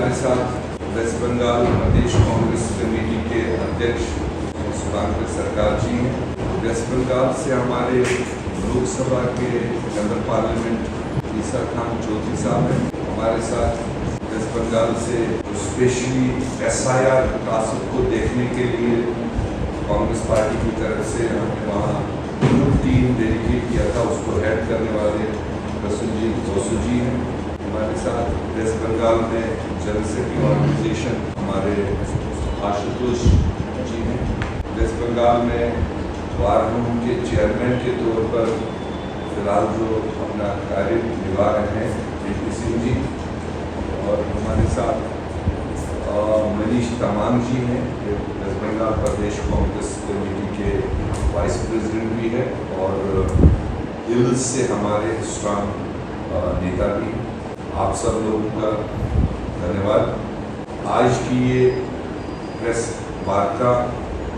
हमारे साथ वेस्ट बंगाल प्रदेश कांग्रेस कमेटी के अध्यक्ष शुभांकर सरकार जी हैं। वेस्ट बंगाल से हमारे लोकसभा के मेंबर पार्लियामेंट ईसा खान चौधरी साहब हैं। हमारे साथ वेस्ट बंगाल से स्पेशली SIR टास्क को देखने के लिए कांग्रेस पार्टी की तरफ से हमने वहाँ टीम डेडिकेट किया था, उसको हेड करने वाले प्रसूनजीत जोशी जी हैं। हमारे साथ वेस्ट बंगाल में जनशक्ति ऑर्गेनाइजेशन हमारे आशुतोष जी हैं। वेस्ट बंगाल में वार रूम के चेयरमैन के तौर पर फिलहाल जो अपना कार्य निभा रहे हैं VP सिंह जी, और हमारे साथ मनीष तमांग जी हैं, वेस्ट बंगाल प्रदेश कांग्रेस कमेटी के वाइस प्रेसिडेंट भी है और दिल से हमारे स्ट्रांग नेता भी। आप सब लोगों का धन्यवाद। आज की ये प्रेस वार्ता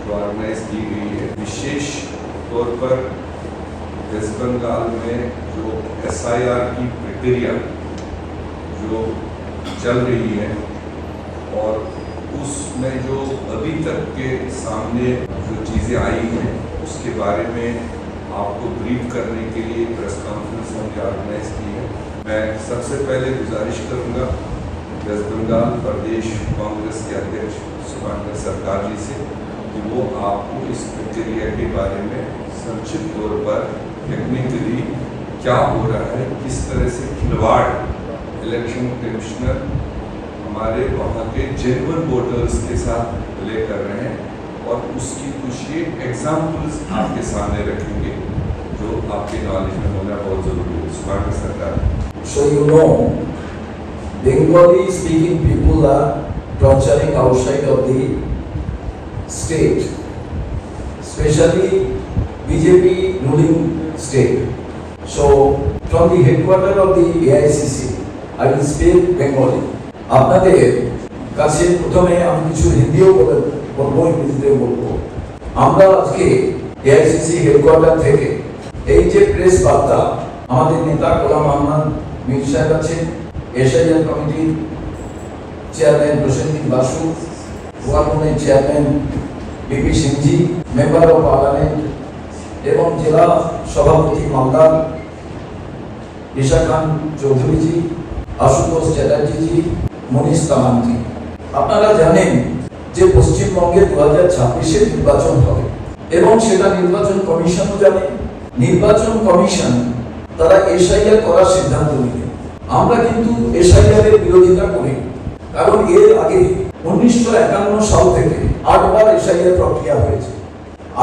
जो ऑर्गेनाइज की गई है, विशेष तौर पर वेस्ट बंगाल में जो SIR की प्रक्रिया जो चल रही है और उसमें जो अभी तक के सामने जो चीज़ें आई हैं उसके बारे में आपको ब्रीफ करने के लिए प्रेस कॉन्फ्रेंस हमने ऑर्गेनाइज की है। मैं सबसे पहले गुजारिश करूंगा वेस्ट बंगाल प्रदेश कांग्रेस के अध्यक्ष शुभांकर सरकार जी से कि वो आपको इस प्रक्रिया के बारे में संक्षिप्त तौर पर टेक्निकली क्या हो रहा है, किस तरह से खिलवाड़ इलेक्शन कमिश्नर हमारे वहाँ के जेन्युइन वोटर्स के साथ प्ले कर रहे हैं, और उसकी कुछ ये एग्जाम्पल्स आपके सामने रखेंगे जो आपके नॉलेज में होना बहुत जरूरी है। शुभांकर सरकार। So you know, Bengali speaking people are torturing outside of the state, especially BJP ruling state. So from the headquarters of the AICC, I will speak Bengali. আপনাদের কাছে প্রথমে আমি কিছু হিন্দিও বলবো, ইংরেজিতেও বলবো। আমরা আজকে AICC হেডকোয়ার্টার থেকে এই যে প্রেস বার্তা আমাদের নেতা গোলাম আহমদ মীর সাহেব আছেন, SIR কমিটির চেয়ারম্যান প্রসেনজিৎ বাসু, ওয়ার্ডের chairman VP Singhji, member of parliament এবং জেলা সভাপতি মালদা ঈশা খান চৌধুরীজি, আশুতোষ চ্যাটার্জি, মনীষ তামাংজি। আপনারা জানেন যে পশ্চিমবঙ্গে 2026-এর নির্বাচন হবে এবং সেটা নির্বাচন কমিশনও জানে। নির্বাচন কমিশন তারা SIR করার সিদ্ধান্ত নিলেন। আমরা কিন্তু SIR এর বিরোধিতা করি, কারণ এর আগে 1951 সাল থেকে 8 বার SIR প্রক্রিয়া হয়েছে।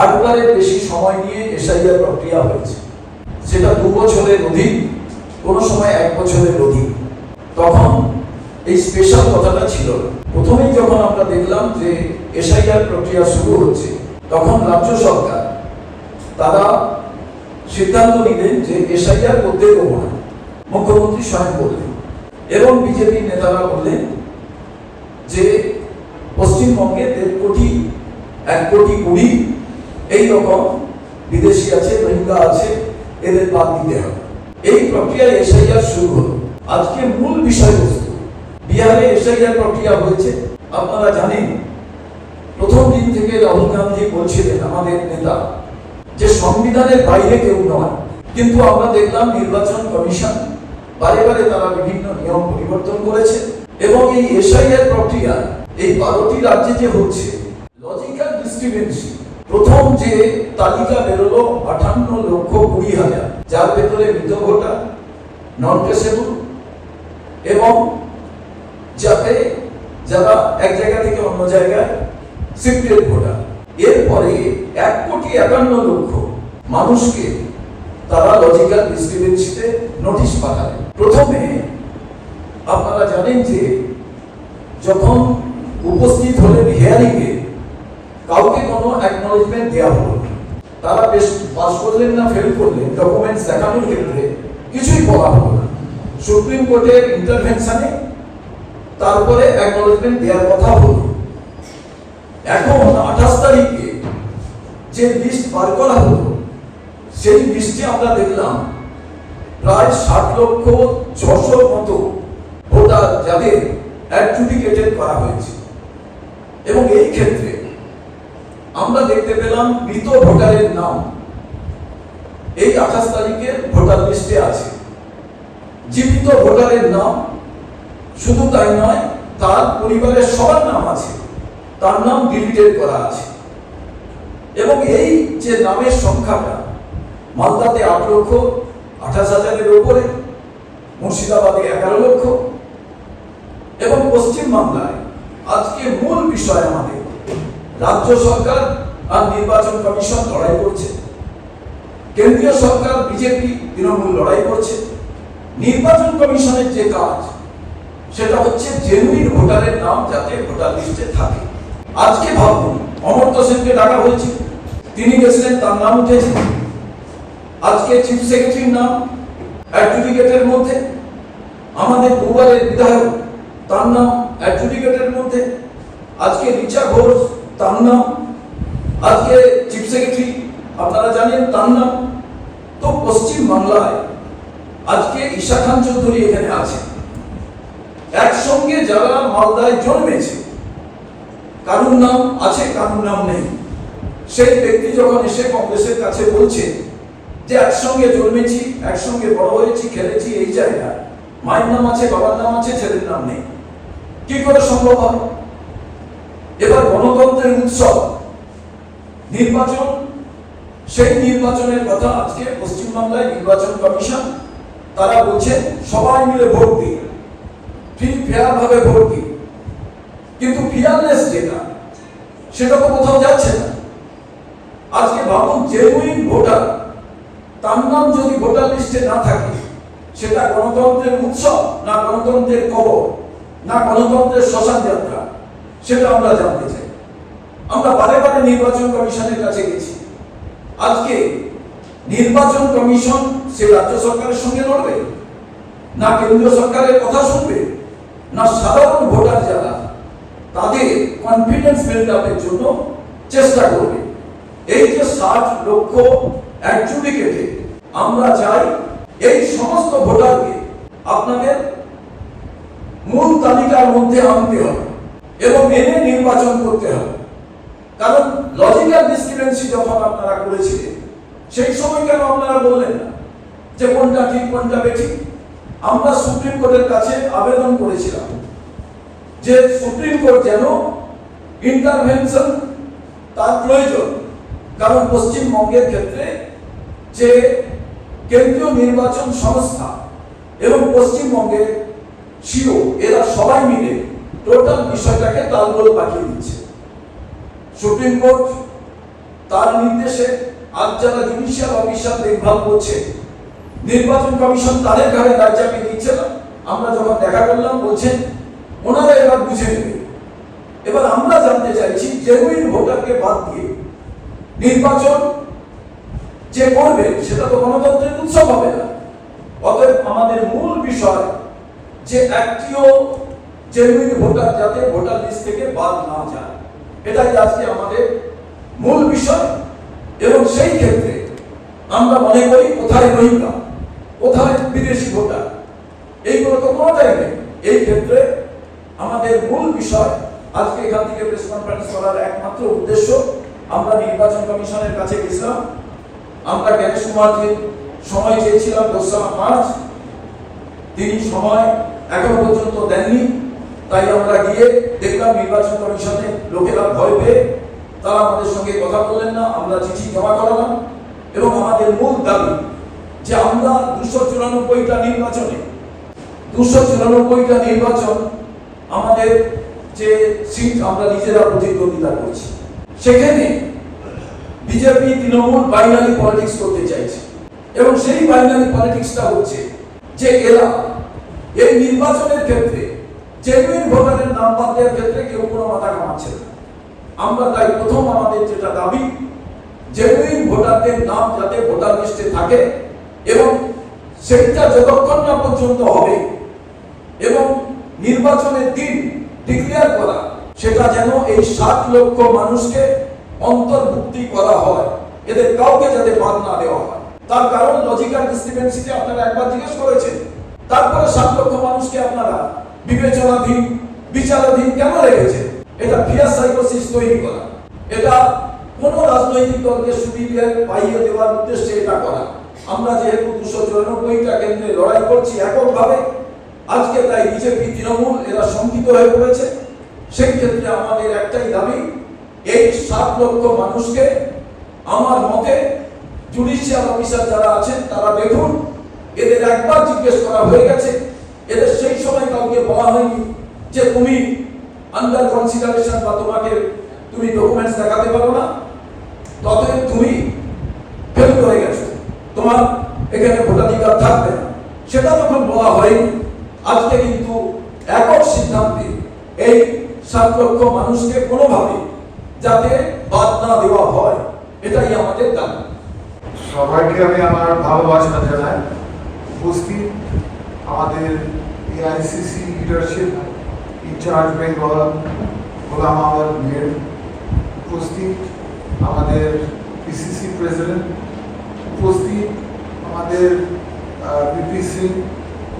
8 বারের বেশি সময় নিয়ে SIR প্রক্রিয়া হয়েছে, সেটা 2 বছরের অধিক, কোনো সময় 1 বছরের অধিক। তখন এই স্পেশাল কথাটা ছিল না। প্রথমেই যখন আমরা দেখলাম যে SIR প্রক্রিয়া শুরু হচ্ছে, তখন রাজ্য সরকার তারা সিদ্ধান্ত নিলেন যে SIR করতে দেবো না। মুখ্যমন্ত্রী স্বয়ং বললেন এবং বিজেপি নেতারা বললেন যে পশ্চিমবঙ্গে 1 কোটি 20 এই রকম বিদেশি আছে, রোহিঙ্গা আছে, এদের বাদ দিতে হবে। এই প্রক্রিয়ায় SIR শুরু হলো। আজকে মূল বিষয়বস্তু, বিহারে SIR প্রক্রিয়া হয়েছে। আপনারা জানেন প্রথম দিন থেকে রাহুল গান্ধী বলছিলেন আমাদের নেতা যে সংবিধানের বাইরে কেউ নয়, কিন্তু আমরা দেখলাম নির্বাচন কমিশন বারে বারে তারা বিভিন্ন নিয়ম পরিবর্তন করেছে এবং এই SIR প্রক্রিয়া এই 12টি রাজ্যে যে হচ্ছে লজিক্যাল ডিস্ট্রিবিউশন। প্রথম যে তালিকা বেরোলো 58,20,000, যার ভেতরে মৃত ভোটার, নন ট্রেসেবল এবং যাতে যারা এক জায়গা থেকে অন্য জায়গায় শিফটেড ভোটার। এরপরে 1,51,00,000 মানুষকে তারা লজিক্যাল ডিসক্রিমিনেশনে নোটিশ পাঠায়। প্রথমে আপনারা জানেন যে যখন উপস্থিত হলেন হিয়ারিং এ, কাউকে কোনো অ্যাকনলেজমেন্ট দেওয়া হলো না। তারা বেশ পাস করলেন না ফেল করলেন, ডকুমেন্টস দেখানোর ক্ষেত্রে কিছুই বলা হলো না। সুপ্রিম কোর্টের ইন্টারভেনশনে তারপরে অ্যাকনলেজমেন্ট দেওয়ার কথা হলো। এখন 28 তারিখে যে লিস্ট বার করা হলো, সেই লিস্টে আমরা দেখলাম প্রায় 60,600,000 মতো ভোটার যাদের অ্যাডজুডিকেটেড করা হয়েছে। এবং এই ক্ষেত্রে আমরা দেখতে পেলাম মৃত ভোটারের নাম এই 28 তারিখের ভোটার লিস্টে আছে। জীবিত ভোটারের নাম শুধু তাই নয়, তার পরিবারের সবার নাম আছে, তার নাম ডিলিটেড করা আছে। এবং এই যে নামের সংখ্যাটা মালদাতে 8,28,000-এর উপরে, মুর্শিদাবাদে 11 লক্ষ, এবং পশ্চিমবাংলায় আজকে মূল বিষয় আমাদের রাজ্য সরকার আর নির্বাচন কমিশন লড়াই করছে, কেন্দ্রীয় সরকার বিজেপি তৃণমূল লড়াই করছে। নির্বাচন কমিশনের যে কাজ সেটা হচ্ছে জেনুইন ভোটারের নাম যাতে ভোটার লিস্টে থাকে। আজকে ভাবুন, অমর্ত্য সেনকে ডাকা হয়েছে, তিনি গেছিলেন, তার নাম উঠেছে। আজকে চিফ সেক্রেটারির নাম অ্যাডজুডিকেটের মধ্যে, আমাদের দুবারের বিধায়ক তার নাম অ্যাডজুডিকেটের মধ্যে, আজকে রিচা ঘোষ তার নাম, আজকে চিফ সেক্রেটারি আপনারা জানেন তার নাম। তো পশ্চিম বাংলায় আজকে ঈশা খান চৌধুরী এখানে আছে, একসঙ্গে যারা মালদায় জন্মেছে, কারুর নাম আছে কারুর নাম নেই। সেই ব্যক্তি যখন এসে কংগ্রেসের কাছে বলছে যে একসঙ্গে জন্মেছি, একসঙ্গে বড় হয়েছি, খেলেছি এই জায়গায়, মায়ের নাম আছে, বাবার নাম আছে, ছেলের নাম নেই, কি করে সম্ভব হবে? এবার গণতন্ত্রের উৎসব নির্বাচন, সেই নির্বাচনের কথা আজকে পশ্চিমবাংলায় নির্বাচন কমিশন তারা বলছে সবাই মিলে ভোট দিই, ফ্রি ফেয়ার ভাবে ভোট দিই, কিন্তু ফিয়ারলেস যেটা সেটা তো কোথাও যাচ্ছে না। আজকে ভাবুন, জেনুইন ভোটার তার নাম যদি ভোটার লিস্টে না থাকে, সেটা গণতন্ত্রের উৎসব না গণতন্ত্রের কবর না গণতন্ত্রের শ্মশান যাত্রা, সেটা আমরা জানতে চাই। আমরা বারে বারে নির্বাচন কমিশনের কাছে গেছি। আজকে নির্বাচন কমিশন সে রাজ্য সরকারের সঙ্গে লড়বে, না কেন্দ্রীয় সরকারের কথা শুনবে, না সাধারণ ভোটার যারা তাদের কনফিডেন্স বিল্ড আপের জন্য চেষ্টা করবে। এই যে 60 লক্ষ অ্যাডজুডিকেটে, আমরা চাই এই সমস্ত ভোটারকে আপনাদের মূল তালিকার মধ্যে আনতে হবে এবং এনে নির্বাচন করতে হবে। কারণ লজিক্যাল ডিসক্রিপেন্সি যখন আপনারা করেছিলেন, সেই সময় কেন আপনারা বললেন না যে কোনটা ঠিক কোনটা বেঠিক? আমরা সুপ্রিম কোর্টের কাছে আবেদন করেছিলাম যে সুপ্রিম কোর্ট যেন ইন্টারভেনশন তার প্রয়োজন, কারণ পশ্চিমবঙ্গের ক্ষেত্রে যে কেন্দ্রীয় নির্বাচন সংস্থা এবং পশ্চিমবঙ্গের সিও এরা সবাই মিলে টোটাল বিষয়টাকে তালগোল পাঠিয়ে দিচ্ছে। সুপ্রিম কোর্ট তার নির্দেশে আজ যারা জুডিশিয়াল অফিসার দেখভাল করছে, নির্বাচন কমিশন তাদের ঘাড়ে দায় চাপিয়ে দিচ্ছে না। আমরা যখন দেখা করলাম বলছেন ওনারা এবার বুঝে নেবে। এবার আমরা জানতে চাইছি, জেনুইন ভোটারকে বাদ দিয়ে নির্বাচন যে করবে সেটা তো গণতন্ত্রের উৎসব হবে না। অতএব আমাদের মূল বিষয় যে একটিও জেনুইন ভোটার যাতে ভোটার লিস্ট থেকে বাদ না যায়, এটাই আজকে আমাদের মূল বিষয়। এবং সেই ক্ষেত্রে আমরা মনে করি কোথায় রোহিঙ্গা, কোথায় বিদেশি ভোটার, এইগুলো তো কোনোটাই নেই। এই ক্ষেত্রে আমাদের মূল বিষয় আজকে এখান থেকে প্রেস কনফারেন্স করার একমাত্র উদ্দেশ্য, আমরা নির্বাচন কমিশনের কাছে গেছিলাম, আমরা জ্ঞানেশ কুমারজির সময় চেয়েছিলাম 2 মার্চ, তিনি সময় এখনো পর্যন্ত দেননি। তাই আমরা গিয়ে দেখলাম নির্বাচন কমিশনের লোকেরা ভয় পেয়ে তারা আমাদের সঙ্গে কথা বললেন না। আমরা চিঠি জমা করালাম এবং আমাদের মূল দাবি যে আমরা 294টা নির্বাচনে 294টা নির্বাচন আমাদের যে সিট আমরা নিজেরা প্রতিদ্বন্দ্বিতা করছি, সেখানে বিজেপি তৃণমূল বাইনারি পলিটিক্স করতে চাইছে। এবং সেই বাইনারি পলিটিক্সটা হচ্ছে যে এরা এই নির্বাচনের ক্ষেত্রে জেনুইন ভোটারের নাম বাদ দেওয়ার ক্ষেত্রে কেউ কোনো মাথা ঘামাচ্ছে না। আমরা তাই প্রথম আমাদের যেটা দাবি, জেনুইন ভোটারদের নাম যাতে ভোটার লিস্টে থাকে এবং সেটা যতক্ষণ না পর্যন্ত হবে এবং নির্বাচনের দিন ডিক্লেয়ার করা, সেটা যেন এই 60 লক্ষ মানুষকে অন্তর্ভুক্তি করা হয়, এদের কাউকে যাতে বাদ না দেওয়া হয়। তার কারণ লজিক্যাল ডিসক্রিপেন্সিতে আপনারা একবার জিজ্ঞেস করেছেন, তারপরে 60 লক্ষ মানুষকে আপনারা বিবেচনাধীন বিচারাধীন কেন রেখেছে? এটা ফিয়ার সাইকোসিস তৈরি করা, এটা কোন রাজনৈতিক দলকে সুবিধা পাইয়ে দেওয়ার উদ্দেশ্যে এটা করা। আমরা যেহেতু 294টা কেন্দ্রে লড়াই করছি এককভাবে, আজকে তাই বিজেপি তৃণমূল এরা শঙ্কিত হয়ে পড়েছে। সেই ক্ষেত্রে আমাদের একটাই দাবি, এই 7 লক্ষ মানুষকে আমার মতে জুডিশিয়াল অফিসার যারা আছেন তারা দেখুন, এদের একবার জিজ্ঞেস করা হয়ে গেছে, এদের সেই সময় কাউকে বলা হয়নি যে তুমি আন্ডার কনসিডারেশন বা তুমি ডকুমেন্টস দেখাতে পারো না, ততদিন তুমি ফেল হয়ে গেছো, তোমার এখানে ভোটাধিকার থাকবে না। সেটা যখন বলা হয়নি, আজকে কিন্তু একক সিদ্ধান্তে এই 7 লক্ষ মানুষকে কোনোভাবে যাতে বাদ না দেওয়া হয়, এটাই আমাদের দাবি। সবাইকে আমি আমার ভালোবাসা জানাই। উপস্থিত আমাদের এআইসিসি লিডারশিপ ইনচার্জ বেঙ্গল গোলাম আহমদ মীর, উপস্থিত আমাদের পিসিসি প্রেসিডেন্ট, উপস্থিত আমাদের বিপি সিং,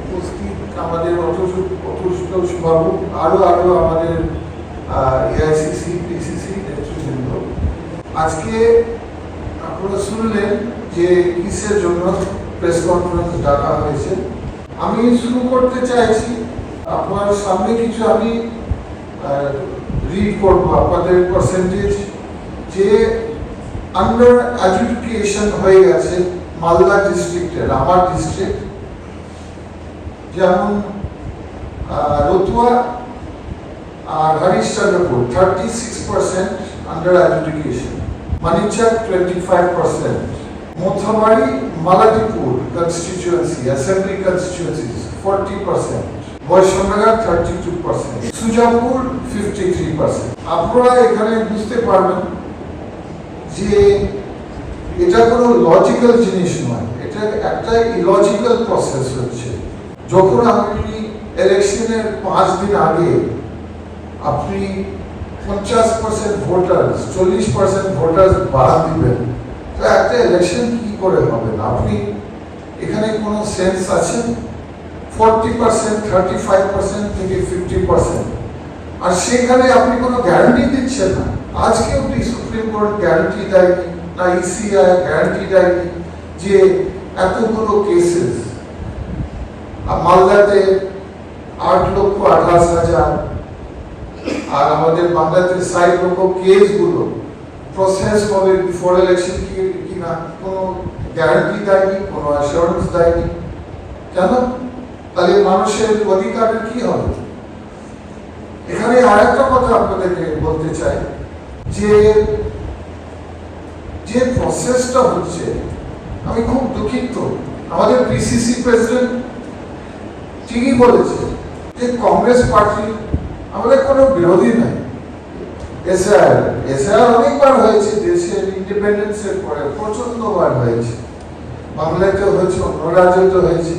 উপস্থিত আমাদের অতুষ বাবু, আরো আমাদের এআইসিসি পিসিসি নেতৃবৃন্দ। আজকে আপনারা শুনলেন যে কিসের জন্য প্রেস কনফারেন্স ডাকা হয়েছে। আমি শুরু করতে চাইছি, আপনার সামনে কিছু আমি রিড করব আপনাদের পার্সেন্টেজ যে আন্ডার এডুকেশন হয়ে গেছে মালদা ডিস্ট্রিক্টের, আমার ডিস্ট্রিক্ট, যেমন রতুয়া আর Harishchandrapur 36% under education, Manichak 25%, Mothamari, Maladipur constituency, assembly constituencies 40%, Boishanagar 32%, Sujapur 53%. আপনারা এখানে বুঝতে পারবেন যে এটা কোনো লজিক্যাল জিনিস নয়, এটা একটা ইলজিক্যাল প্রসেস হচ্ছে। যখন আপনি ইলেকশনের 5 দিন আগে আপনি 50% ভোটার্স, 40% ভোটার্স বাদ দিবেন, তো একটা ইলেকশন কি করে হবে? আপনি এখানে কোনো সেন্স আছে? 40%, 35% থেকে 50%, আর সেখানে আপনি কোনো গ্যারান্টি দিচ্ছেন না। আজকে অব্দি সুপ্রিম কোর্ট গ্যারান্টি দেয়নি, না ইসিআই গ্যারান্টি দেয়নি যে এতগুলো কেসেস মালদাতে 8,28,000 আর আমাদের বাংলাতে 60 লক্ষ কেসগুলো প্রসেস হবে বিফোর ইলেকশন কিনা কোনো গ্যারান্টি দেয়নি, কোনো অ্যাসুরেন্স দেয়নি। কেন? তাহলে মানুষের অধিকারের কি হবে? এখানে আরেকটা কথা আপনাদেরকে বলতে চাই যে প্রসেসটা হচ্ছে, আমি খুব দুঃখিত। আমাদের পিসিসি প্রেসিডেন্ট ঠিকই বলেছে যে কংগ্রেস পার্টি আমাদের কোনো বিরোধী নাই। এসআইআর অনেকবার হয়েছে, দেশের ইন্ডিপেন্ডেন্সের পরে প্রচন্ডবার হয়েছে, বাংলাতে হয়েছে, অন্য রাজ্যতে হয়েছে,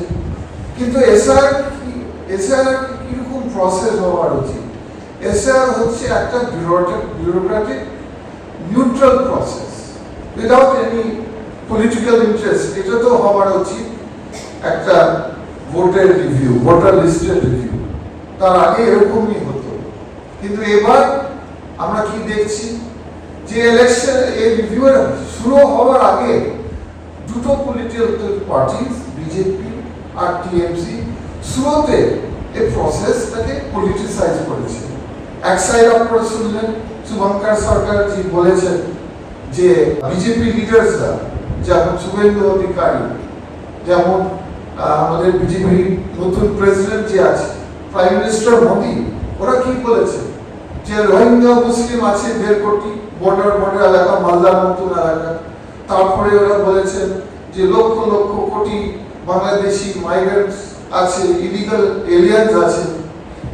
কিন্তু এসআইআর কিরকম প্রসেস হওয়ার উচিত? এসআইআর হচ্ছে একটা bureaucratic neutral process without any political interest. এটা তো হওয়ার উচিত একটা ভোটার রিভিউ, ভোটার লিস্টের রিভিউ, তার আগে এরকমই হতো। কিন্তু এবার আমরা কি দেখছি যে ইলেকশন এই রিভিউর শুরু হওয়ার আগে দুটো পলিটিক্যাল পার্টি, বিজেপি আর টিএমসি, শুরুতে এই প্রসেসটাকে পলিটিসাইজ করেছে। এক সাইড আপনারা শুনলেন শুভঙ্কর সরকার জি বলেছেন যে বিজেপি লিডার্সরা, যেমন শুভেন্দু অধিকারী, যেমন আমাদের বিজেপি নতুন প্রেসিডেন্ট যে আছে প্রাইম মিনিস্টার মোদি, ওরা কি বলেছে যে রোহিঙ্গা মুসলিম আছে 1.5 কোটি, বর্ডার এলাকা, মালদার মতন এলাকা। তারপরে ওরা বলেছেন যে লক্ষ লক্ষ কোটি বাংলাদেশি মাইগ্রেন্টস আছে, ইলিগাল এলিয়েন্স আছে।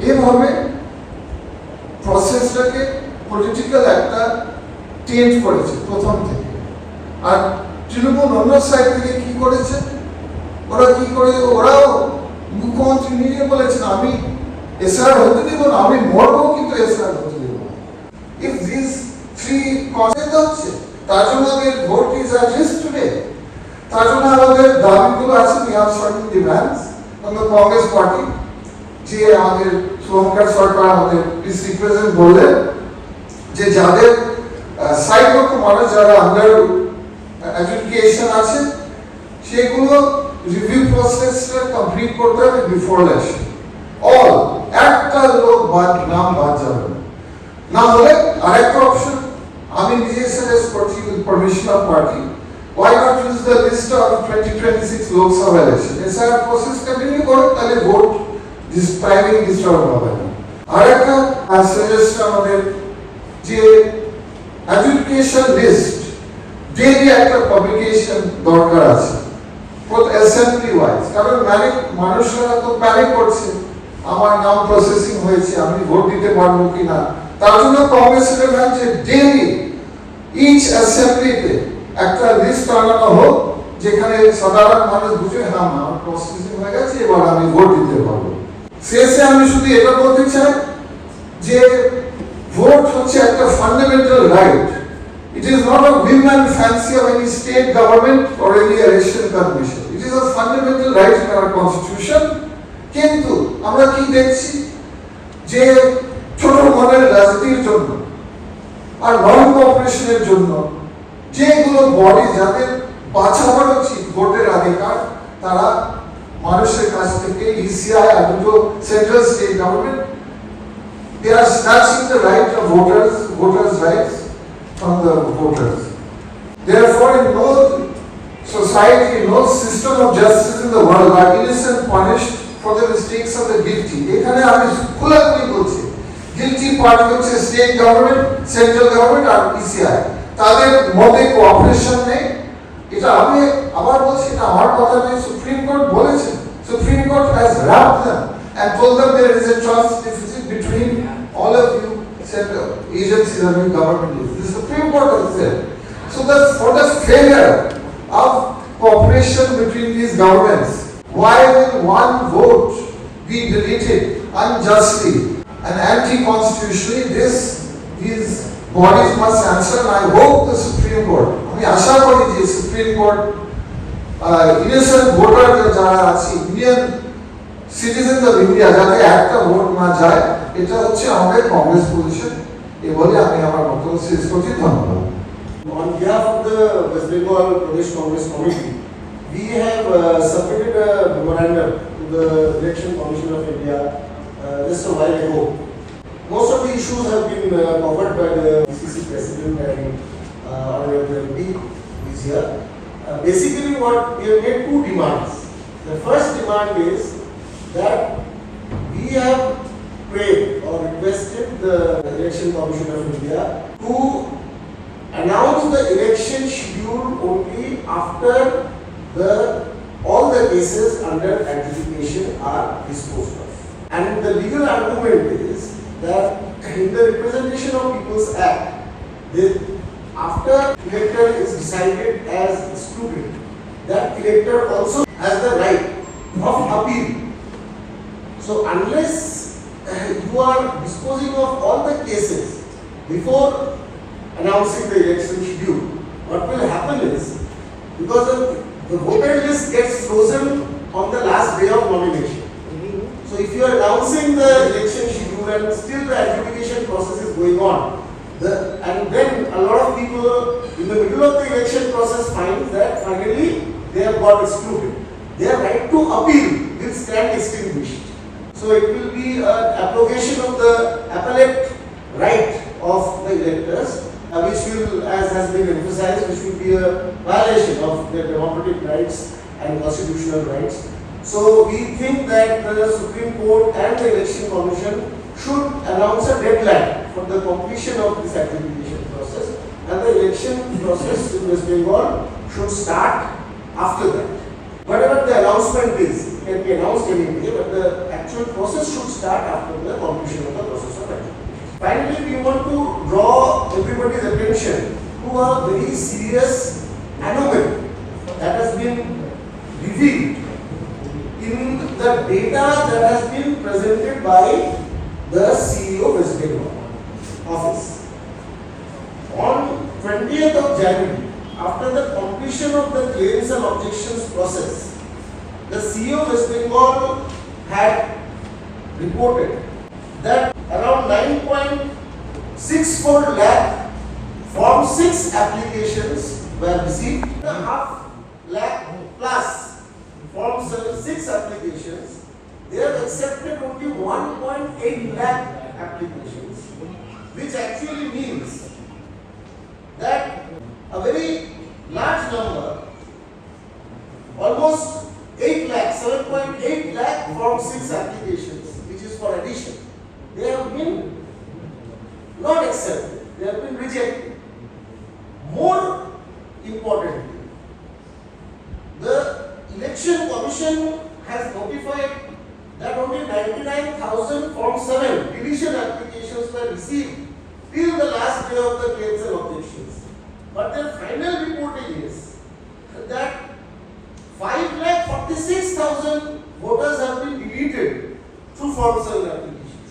এইভাবে প্রসেসটাকে পলিটিক্যাল একটা টেন্ট করেছে প্রথম থেকে। আর তৃণমূল অন্য সাইড থেকে কি করেছে, ওরাও মুখ্যমন্ত্রী নিজে বলেছেন আমি এসআর হতে দিব না, আমি মরবো কিন্তু এসআর হতে দিব না। ইফ দিস থ্রি কজেস হচ্ছে, তার জন্য আমাদের vote is a risk today. তার জন্য আমাদের দাবিগুলো আছে, we have certain demands from the Congress party যে আমাদের শুভঙ্কর সরকার আমাদের প্লিজ রিপ্রেজেন্ট বললেন যে যাদের সাইড লক্ষ মানুষ যারা আন্ডার এডুকেশন আছে সেগুলো রিভিউ প্রসেসটা কমপ্লিট করতে হবে বিফোর ইলেকশন। অল একটা লোক নাম বাদ যাবে না হলে আরেকটা অপশন আমি নিজে সাজেস্ট করছি with permission off party, why not use the list of 2026 Lok Sabha election? SIR process continue করে তাহলে ভোট দিস টাইমিং ডিস্টার্ব হবে না। আরেকটা সাজেস্ট আমাদের যে এডুকেশন লিস্ট ডেইলি একটা পাবলিকেশন দরকার আছে অ্যাসেম্বলি ওয়াইজ, কারণ মানুষরা তো প্যানিক করছে আমার নাম প্রসেসিং হয়েছে আমি ভোট দিতে পারবো কিনা। তার জন্য কংগ্রেসের যে ডেইলি ইচ অ্যাসেম্বলিতে একটা লিস্ট বানানো হোক যেখানে সাধারণ মানুষ বুঝে হ্যাঁ আমার প্রসেসিং হয়ে গেছে এবার আমি ভোট দিতে পারবো। শেষে আমি শুধু এটা বলতে চাই যে ভোট হচ্ছে একটা fundamental right. It is not a whim and fancy of any state government or any election commission. It is a fundamental right in our constitution. কিন্তু আমরা কি দেখছি যে ছোট মনের রাজনীতির জন্য আর নন কোঅপারেশনের জন্য যেগুলো বডি যাদের বাঁচাবার উচিত ভোটের অধিকার তারা মানুষের কাছ থেকে ইসিআই আর দুটো central state government they are snatching the right of voters rights from the voters. Therefore, in no society, no system of justice in the world are innocent punished for the mistakes of the guilty. এখানে আমি খোলাখুলি বলছি guilty party হচ্ছে state government, central government আর ECI. তাদের মধ্যে cooperation নেই। এটা আমি আবার বলছি এটা আমার কথা নয়, সুপ্রিম কোর্ট বলেছে। Supreme court has wrapped them and told them there is a trust deficit between all of you central agencies and government. The Supreme Court has said. So for the failure of cooperation between these governments, why will one vote be deleted unjustly and anti-constitutionally? These bodies must answer, and I hope the Supreme Court, আমি আশা করি যে supreme court innocent voter যারা আছে Indian citizen of India যাতে একটা vote না যায়, এটা হচ্ছে আমাদের কংগ্রেস পজিশন। এই বলে আমি আমার বক্তব্য শেষ করছি। ধন্যবাদ। On behalf of the West Bengal Pradesh Congress Committee, we have submitted a memorandum to the Election Commission of India just a while ago. Most of the issues have been covered by the BCC President and Honorable MP who is here. Basically, what we have made two demands. The first demand is that we have prayed or requested the Election Commission of India to announce the election schedule only after all the cases under adjudication are disposed of. And the legal argument is that in the Representation of People's Act, after elector is decided as excluded, that elector also has the right of appeal. So unless you are disposing of all the cases before announcing the election schedule, what will happen is, because the voter list gets frozen on the last day of nomination. So if you are announcing the election schedule and still the adjudication process is going on, and then a lot of people in the middle of the election process find that finally they have got excluded, their right to appeal will stand extinguished. So it will be an abrogation of the appellate right of the electors, which will, as has been emphasized, which will be a violation of their democratic rights and constitutional rights. So we think that the Supreme Court and the Election Commission should announce a deadline for the completion of this adjudication process, and the election process in West Bengal should start after that. Whatever the announcement is, it can be announced any day, but the actual process should start after the completion of the process of adjudication. Finally, we want to draw everybody's attention to a very serious anomaly that has been revealed in the data that has been presented by the CEO West Bengal office. On 20th of January, after the completion of the claims and objections process, the CEO West Bengal had reported that around 9.64 lakh Form 6 applications were received. A half lakh plus Form 6 applications. They have accepted only 1.8 lakh applications, which actually means that a very large number, almost 8 lakh, 7.8 lakh Form 6 applications, which is for addition, they have been not accepted, they have been rejected. More importantly, the Election Commission has notified that only 99,000 Form 7 deletion applications were received till the last day of the claims and objections. But their final reporting is that 5,46,000 voters have been deleted through Form 7 applications.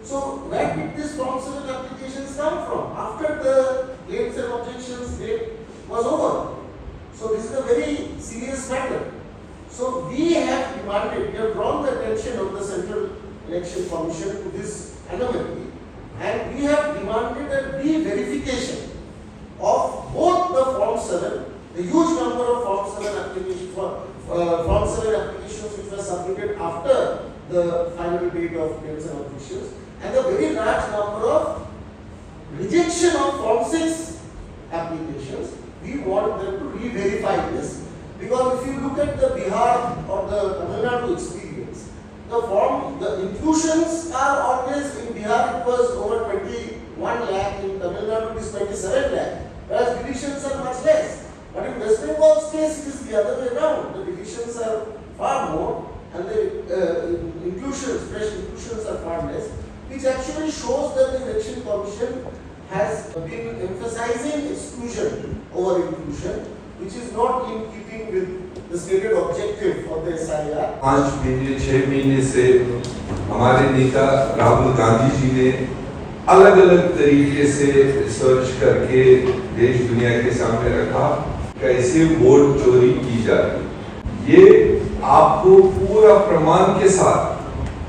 So where did these Form 7 applications come from? After the claims and objections date was over. So this is a very serious matter. So we have demanded, we have drawn the attention of the Central Election Commission to this anomaly, and we have demanded a re-verification of both the Form 7, the huge number of Form 7 applications which were submitted after the final date of claims and objections, and the very large number of rejection of Form 6 applications. We want them to re-verify this, because if you look at the Bihar or the Tamil Nadu experience, the inclusions are always, in Bihar it was over 21 lakh, in Tamil Nadu it is 27 lakh, whereas deletions are much less. But in West Bengal's case it is the other way around. The deletions are far more and the inclusions, fresh inclusions are far less, which actually shows that the Election Commission has been emphasizing exclusion over inclusion, which is not in keeping with the stated objective of the SIR. 5 महीने 6 महीने से हमारे नेता राहुल गांधी जी ने अलग अलग तरीके से रिसर्च करके देश दुनिया के सामने रखा कैसे वोट चोरी की जा रही। ये आपको पूरा प्रमाण के साथ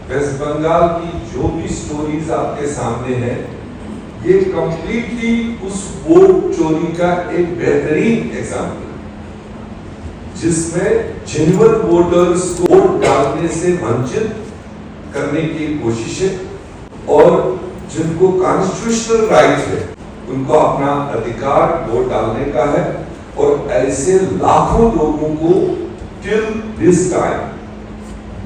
वेस्ट बंगाल की जो भी स्टोरीज आपके सामने है, ये कंप्लीटली उस वोट चोरी का एक बेहतरीन एग्जाम्पल, जिसमें जेन्युइन वोटर्स को वोट डालने से वंचित करने की कोशिश है और जिनको कॉन्स्टिट्यूशनल राइट है उनको अपना अधिकार वोट डालने का है, और ऐसे लाखों लोगों को टिल दिस टाइम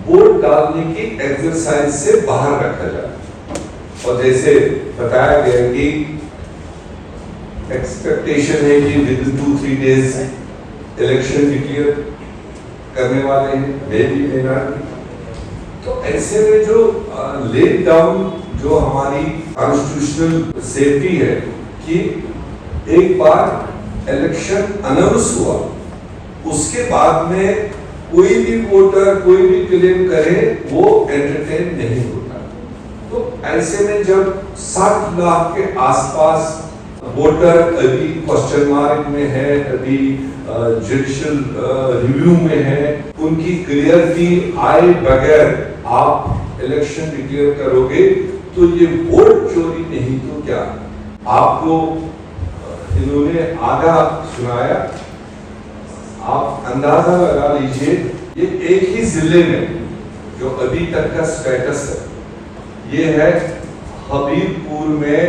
वोट डालने की एक्सरसाइज से बाहर रखा जाए। और जैसे बताया गया कि एक्सपेक्टेशन है कि with in 2-3 days election declare करने वाले हैं, मे भी लेना। तो ऐसे में जो लेट डाउन जो हमारी कॉन्स्टिट्यूशनल सेफ्टी है कि एक बार इलेक्शन अनाउंस हुआ उसके बाद में कोई भी वोटर कोई भी क्लेम करे वो एंटरटेन नहीं होता। तो ऐसे में जब 60 लाख के आसपास वोटर अभी क्वेश्चन मार्क में है, अभी जुडिशियल रिव्यू में है, उनकी क्लियरिटी आए बगैर आप इलेक्शन डिक्लेयर करोगे तो ये वोट चोरी नहीं तो क्या। आपको इन्होंने आधा सुनाया, आप अंदाजा लगा लीजिए ये एक ही जिले में जो अभी तक का स्टेटस है, ये है हबीबपुर में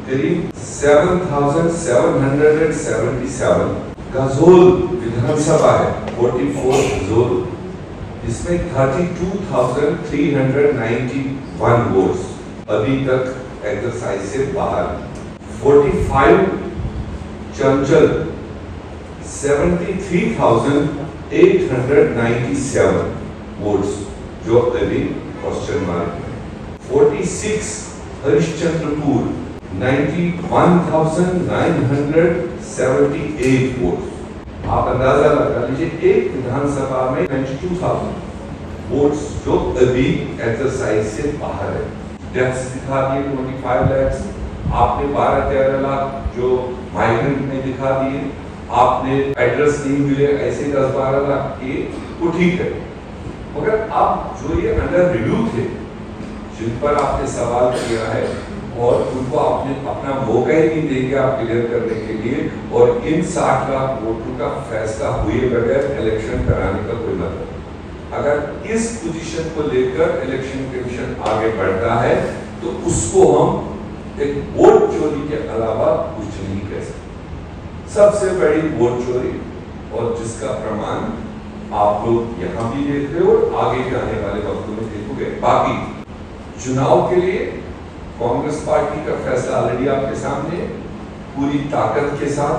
करीब 7,777, गजोल विधानसभा है 44 गजोल, जिसमें 32,391 वोट्स अभी तक एक्सरसाइज से बाहर। 45 चंचल 73,897 वोट्स जो अभी क्वेश्चन मार्क है। 46 हरिश्चंद्रपुर 91,978 वोट्स। आप अंदाजा लगा लीजिए एक विधानसभा में 92,000 वोट्स जो अभी एक्सरसाइज से बाहर है। डेथ्स दिखा दिए 25 लाख, आपने 12-13 लाख जो माइग्रेंट में दिखा दिए, आपने एड्रेस नहीं मिले ऐसे 10-12 लाख के, वो ठीक है। मगर अब जो ये अंडर रिव्यू थे जिन पर आपने सवाल किया है और उनको आपने अपना मौका ही नहीं देंगे आप क्लियर करने के लिए, और इन 60 लाख वोटों का फैसला हुए बगैर इलेक्शन कराने का कोई मतलब नहीं। अगर इस पोजीशन को लेकर इलेक्शन कमीशन आगे बढ़ता है तो उसको हम एक वोट चोरी के अलावा कुछ नहीं कह सकते। सबसे बड़ी वोट चोरी, और जिसका प्रमाण आप लोग यहाँ भी देख रहे हो और आगे भी आने वाले वक्तों में देखोगे। बाकी चुनाव के लिए कांग्रेस पार्टी का फैसला ऑलरेडी आपके सामने, पूरी ताकत के साथ,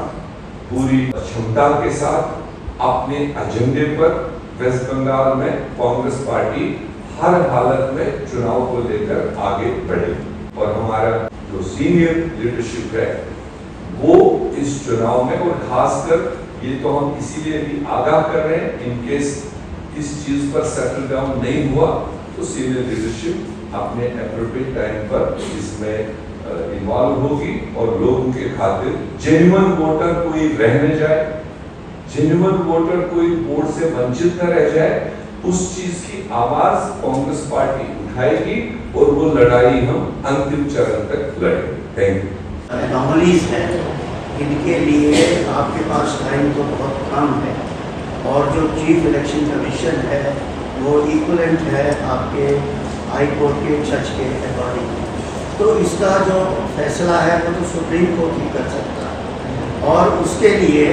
पूरी क्षमता के साथ अपने एजेंडे पर वेस्ट बंगाल में कांग्रेस पार्टी हर हालत में चुनाव को लेकर आगे बढ़ेगी। और हमारा जो सीनियर लीडरशिप है वो इस चुनाव में, और खासकर ये तो हम इसीलिए भी आगाह कर रहे हैं, इन केस इस चीज पर सेटल डाउन नहीं हुआ तो सीनियर लीडरशिप अपने एप्रोप्रिएट टाइम पर इसमें इन्वॉल्व होगी और लोगों के खातिर जेन्युइन वोटर कोई रह न जाए, जेन्युइन वोटर कोई वोट से वंचित न रह जाए, उस चीज की आवाज कांग्रेस पार्टी उठाएगी और वो लड़ाई हम अंतिम चरण तक लड़ेंगे। Thank you. एनोमलीज है, इनके लिए आपके पास टाइम तो बहुत कम है, और जो चीफ इलेक्शन कमीशन है वो इक्वलेंट है आपके हाई कोर्ट के जज के अकॉर्डिंग। तो इसका जो फैसला है वो तो सुप्रीम कोर्ट ही कर सकता है, और उसके लिए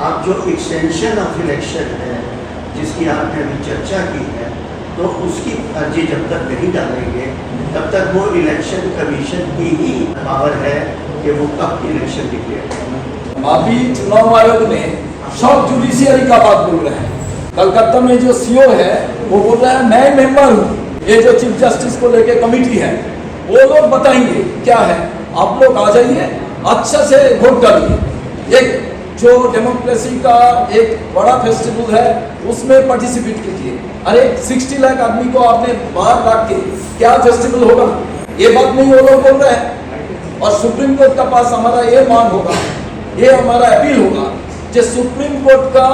आप जो एक्सटेंशन ऑफ इलेक्शन है जिसकी आपने अभी चर्चा की है, तो उसकी अर्जी जब तक नहीं डालेंगे तब तक वो इलेक्शन कमीशन की ही पावर है कि वो कब इलेक्शन डिक्लेयर करें। अभी चुनाव आयोग ने सब जुडिशियरी का बात बोल रहे हैं। कलकत्ता में जो सीओ है वो बोल रहा है मैं मेंबर हूँ, ये जो चीफ जस्टिस को लेके कमिटी है वो लोग बताएंगे क्या है, आप लोग आ जाइए अच्छा से वोट डालिए। एक जो डेमोक्रेसी का एक बड़ा फेस्टिवल है उसमें पार्टिसिपेट कीजिए। अरे 60 लाख आदमी को आपने बाहर रख के क्या फेस्टिवल होगा, ये बात नहीं वो लोग बोल रहे हैं। और सुप्रीम कोर्ट का पास हमारा ये मांग होगा, ये हमारा अपील होगा कि सुप्रीम कोर्ट का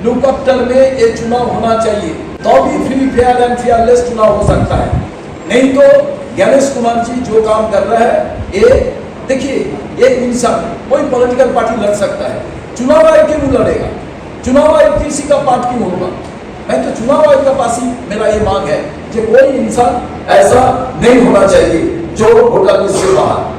लुकअप्टर में ये चुनाव होना चाहिए, तो भी फ्री फेयर एंड फेयरलेस चुनाव हो सकता है। नहीं तो गणेश कुमार जी जो काम कर रहा है, ये देखिए एक इंसान कोई पॉलिटिकल पार्टी लड़ सकता है, चुनाव आयोग क्यों लड़ेगा, चुनाव आयोग किसी का पार्ट क्यों होगा। मैं तो चुनाव आयोग का पास ही मेरा ये मांग है कि कोई इंसान ऐसा नहीं होना चाहिए जो वोटर लिस्ट से बाहर।